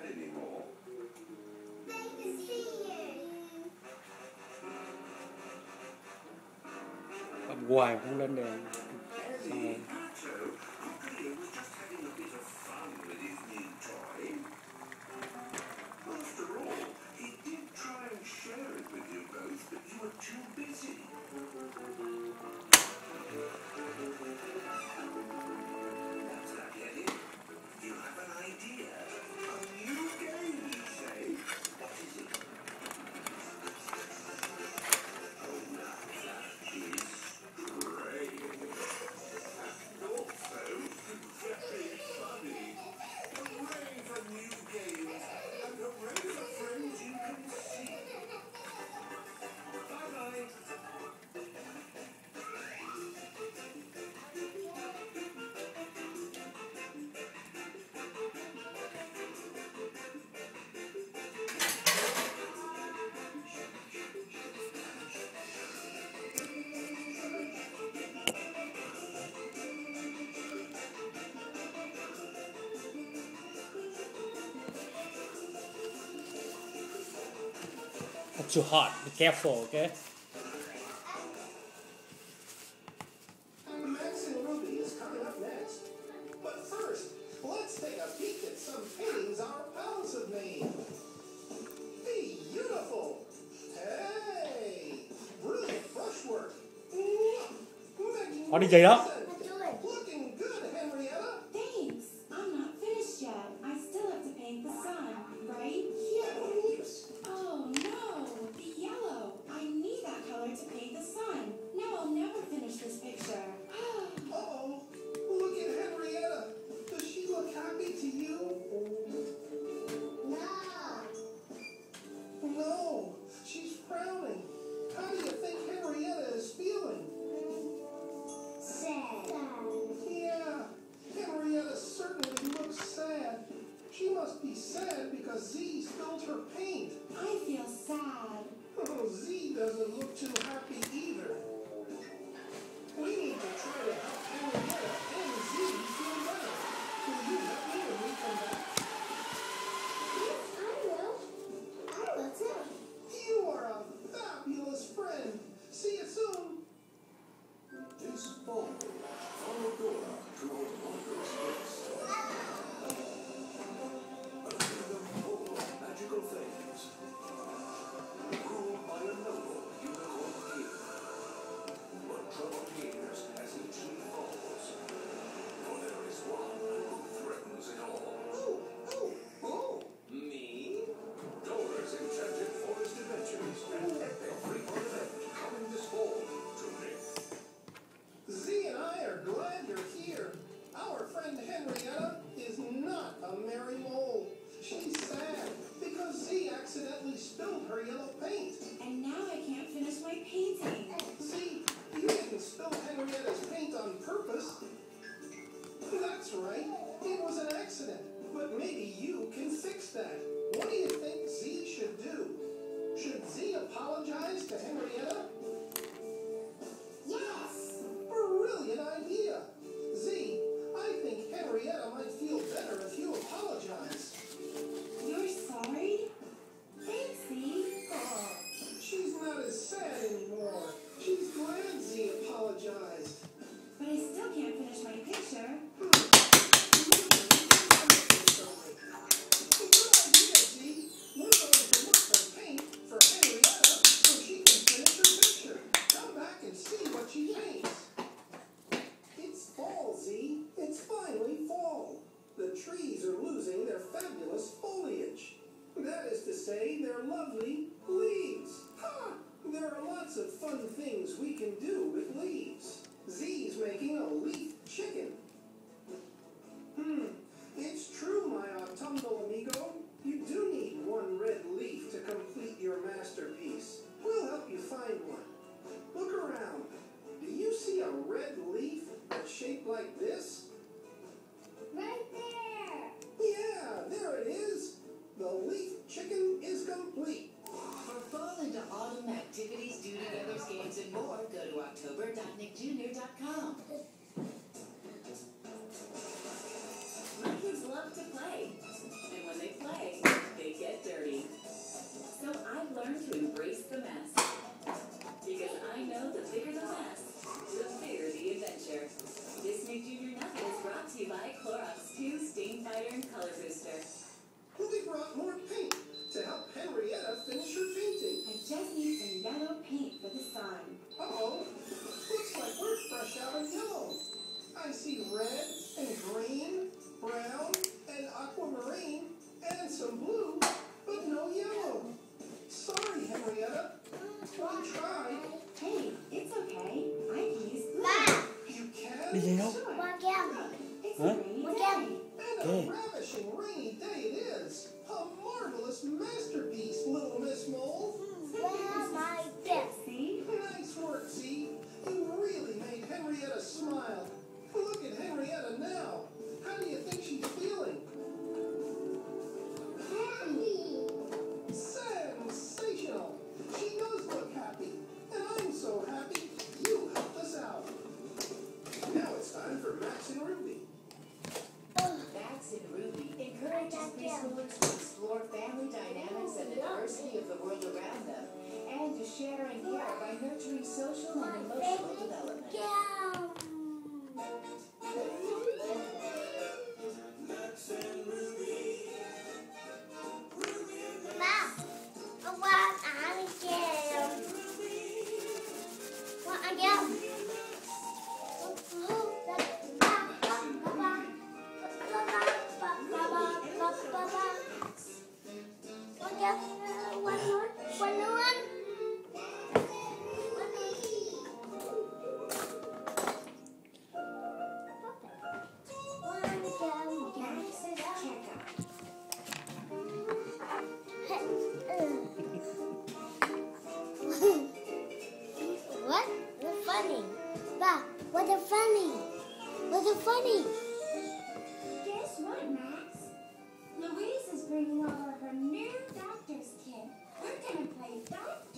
anymore. Bấm hoài không lên đèn. Xong rồi. It's too hot. Be careful, okay? Max and Ruby is coming up next. But first, let's take a peek at some paintings our pals have made. Beautiful! Hey! Brilliant brushwork! Có đi giày đó. Looking good, Henrietta! Thanks! I'm not finished yet. I still have to paint the sun, right? Yes! Oh no! The yellow! I need that color to paint the sun. Now I'll never finish this picture. Uh-oh! Look at Henrietta! Does she look happy to you? No! She's frowning. How do you think Henrietta is feeling? Sad. Yeah, Henrietta certainly looks sad. She must be sad because Z spilled her paint. I feel sad. Oh, Z doesn't look too happy either. We need to try to help Henrietta and Z feel better. Will you help me when we come back? Yes, I will. I will too. You are a fabulous friend. See you soon. This fall, follow Dora to Otamondo Space. A kingdom full of magical things. Ruled by a noble unicorn king. But trouble appears as each leaf falls. For there is one who threatens it all. Me? Dora's Enchanted Forest Adventures and epic frequent event coming this fall to Nick. Z and I are glad you're here. Our friend Henrietta is not a merry mole. She's sad because Z accidentally spilled her yellow paint. And now I can't finish my painting. Z, you didn't spill Henrietta's paint on purpose. That's right. It was an accident. But maybe you can fix that. What do you think Z should do? Should Z apologize to Henrietta? Yes! Brilliant idea. Z, I think Henrietta might feel better if you apologize. You're sorry? Thanks, Z. Oh, she's not as sad anymore. She's glad Z apologized. But I still can't finish my picture. Good idea, Z. We're going to look for paint for Henrietta so she can finish her picture. Come back and see what she paints. It's fall, Z. It's finally fall. The trees are losing their fabulous foliage. That is to say, their lovely leaves. Ha! There are lots of fun things we can do with leaves. Z's making a leaf chicken. It's true, my autumnal amigo. You do need one red leaf to complete your masterpiece. We'll help you find one. Look around. Do you see a red leaf that's shaped like this? Right there! Yeah, there it is. The leaf chicken is complete. For fall into autumn activities, do-togethers, games, and more, go to October.nickjr.com. Iron Color Booster. We brought more paint to help Henrietta finish her painting. I just need some yellow paint for the sign. Uh-oh. Looks like we're fresh out of yellow. I see red and green, brown and aquamarine, and some blue, but no yellow. Sorry, Henrietta. We tried. Hey, it's okay. I can use glue. You can? Đi gì đâu? Sure. It's Huh? a rainy day. And a Okay. ravishing rainy day it is. A marvelous masterpiece, Little Miss Mole. See? Nice work, Z. You really made Henrietta smile. Look at Henrietta now. How do you think she's feeling? Sensational. She does look happy. And I'm so happy you helped us out. Now it's time for Max and Ruby. Max and Ruby encourages preschoolers to explore family dynamics and the diversity of the world around them, and to share and care by nurturing social and emotional development. Max and Ruby. Ruby and Max's checkout. What? They're funny. Bah, what are funny? What are funny? Guess what, Max? Louise is bringing over her new doctor's kit. We're gonna play doctor.